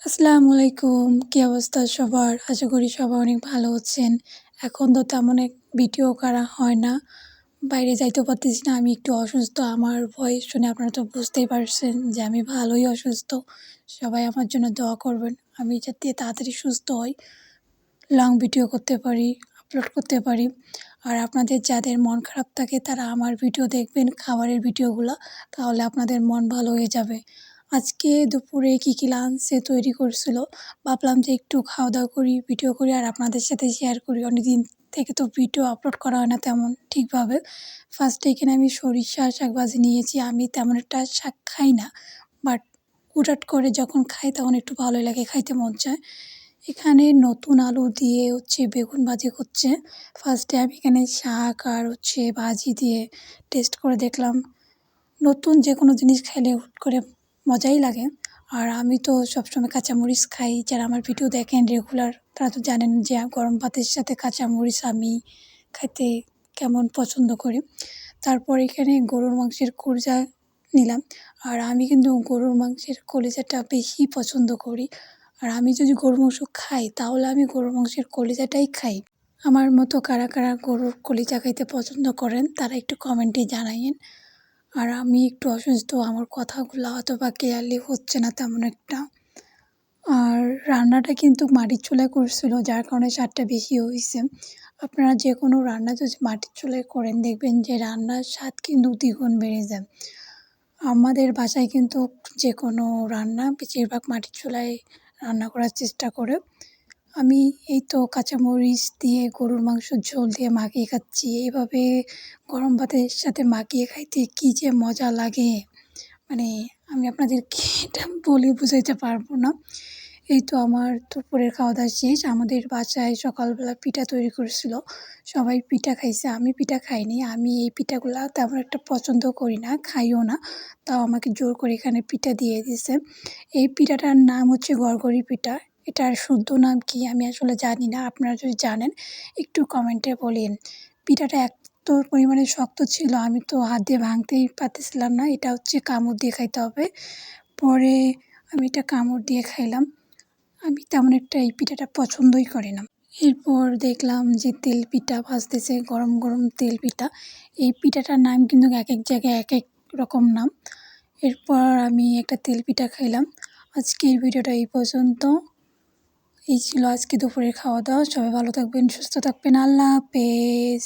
আসসালামু আলাইকুম। কি অবস্থা সবার? আশা করি সবাই অনেক ভালো আছেন। এখন তো তেমন ভিডিও করা হয় না। বাইরে যাইতেও পারতেছি না। আমি একটু অসুস্থ। আমার ভয়েস শুনে আপনারা তো বুঝতেই পারছেন যে আমি ভালোই অসুস্থ। সবাই আমার জন্য দোয়া করবেন। আমি যাতে তাড়াতাড়ি সুস্থ হই, লং ভিডিও করতে পারি, আপলোড করতে পারি। আর আপনাদের যাদের মন খারাপ থাকে তারা আমার ভিডিও দেখবেন, খাবারের ভিডিওগুলো, তাহলে আপনাদের মন ভালো হয়ে যাবে। আজকে দুপুরে কী লাঞ্চে তৈরি করছিল, ভাবলাম যে একটু খাওয়া-দাওয়া করি, ভিডিও করি আর আপনাদের সাথে শেয়ার করি। অনেকদিন থেকে তো ভিডিও আপলোড করা হয় না তেমন ঠিকভাবে। ফার্স্টে এখানে আমি সরিষা শাক ভাজি নিয়েছি। আমি তেমন একটা শাক খাই না, বাট হুটহাট করে যখন খাই তখন একটু ভালোই লাগে, খাইতে মন চায়। এখানে নতুন আলু দিয়ে বেগুন ভাজি হচ্ছে। ফার্স্টে আমি এখানে শাক আর ভাজি দিয়ে টেস্ট করে দেখলাম। নতুন যেকোনো জিনিস খাইলে হুট করে মজাই লাগে। আর আমি তো সবসময় কাঁচামরিচ খাই। যারা আমার ভিডিও দেখেন রেগুলার তারা তো জানেন যে গরম ভাতের সাথে কাঁচামরিচ আমি খাইতে কেমন পছন্দ করি। তারপর এখানে গরুর মাংসের কলিজা নিলাম। আর আমি কিন্তু গরুর মাংসের কলিজাটা বেশি পছন্দ করি। আর আমি যদি গরুর মাংস খাই তাহলে আমি গরুর মাংসের কলিজাটাই খাই। আমার মতো কারা কারা গরুর কলিজা খাইতে পছন্দ করেন তারা একটু কমেন্টে জানাইয়েন। আর আমি একটু অসুস্থ, আমার কথাগুলো হয়তোবা ক্লিয়ারলি হচ্ছে না তেমন একটা। আর রান্নাটা কিন্তু মাটির চুলায় করছিল, যার কারণে স্বাদটা বেশি হইছে। আপনারা যে কোনো রান্না যদি মাটির চুলায় করেন দেখবেন যে রান্নার স্বাদ কিন্তু দ্বিগুণ বেড়ে যায়। আমাদের বাসায় কিন্তু যে কোনো রান্না বেশিরভাগ মাটির চুলায় রান্না করার চেষ্টা করে। আমি এই তো কাঁচামরিচ দিয়ে গরুর মাংসর ঝোল দিয়ে মাখিয়ে খাচ্ছি। এইভাবে গরম ভাতের সাথে মাখিয়ে খাইতে কী যে মজা লাগে! মানে আমি আপনাদেরকে এটা বলে বোঝাইতে পারবো না। এই তো আমার দুপুরের খাওয়া-দাওয়া শেষ। আমাদের বাসায় সকালবেলা পিঠা তৈরি করেছিল। সবাই পিঠা খাইছে। আমি পিঠা খাইনি। আমি এই পিঠাগুলা তেমন একটা পছন্দ করি না, খাইও না। তাও আমাকে জোর করে এখানে পিঠা দিয়ে দিছে। এই পিঠাটার নাম গড়গড়ি পিঠা। এটার শুদ্ধ নাম কি আমি আসলে জানি না। আপনারা যদি জানেন একটু কমেন্টে বলেন। পিঠাটা এত পরিমাণে শক্ত ছিল আমি তো হাত দিয়ে ভাঙতেই পারতেছিলাম না। এটা কামড় দিয়ে খাইতে হবে। পরে আমি এটা কামড় দিয়ে খাইলাম। আমি তেমন একটা এই পিঠাটা পছন্দই করি না। এরপর দেখলাম যে তেল পিঠা ভাজতেছে, গরম গরম তেল পিঠা। এই পিঠাটার নাম কিন্তু একেক জায়গায় একেক রকম নাম। এরপর আমি একটা তেল পিঠা খাইলাম। আজকের ভিডিওটা এই পর্যন্ত। এই ছিল আজকে দুপুরের খাওয়া-দাওয়া। সবাই ভালো থাকবেন, সুস্থ থাকবেন। আল্লাহ হাফেজ।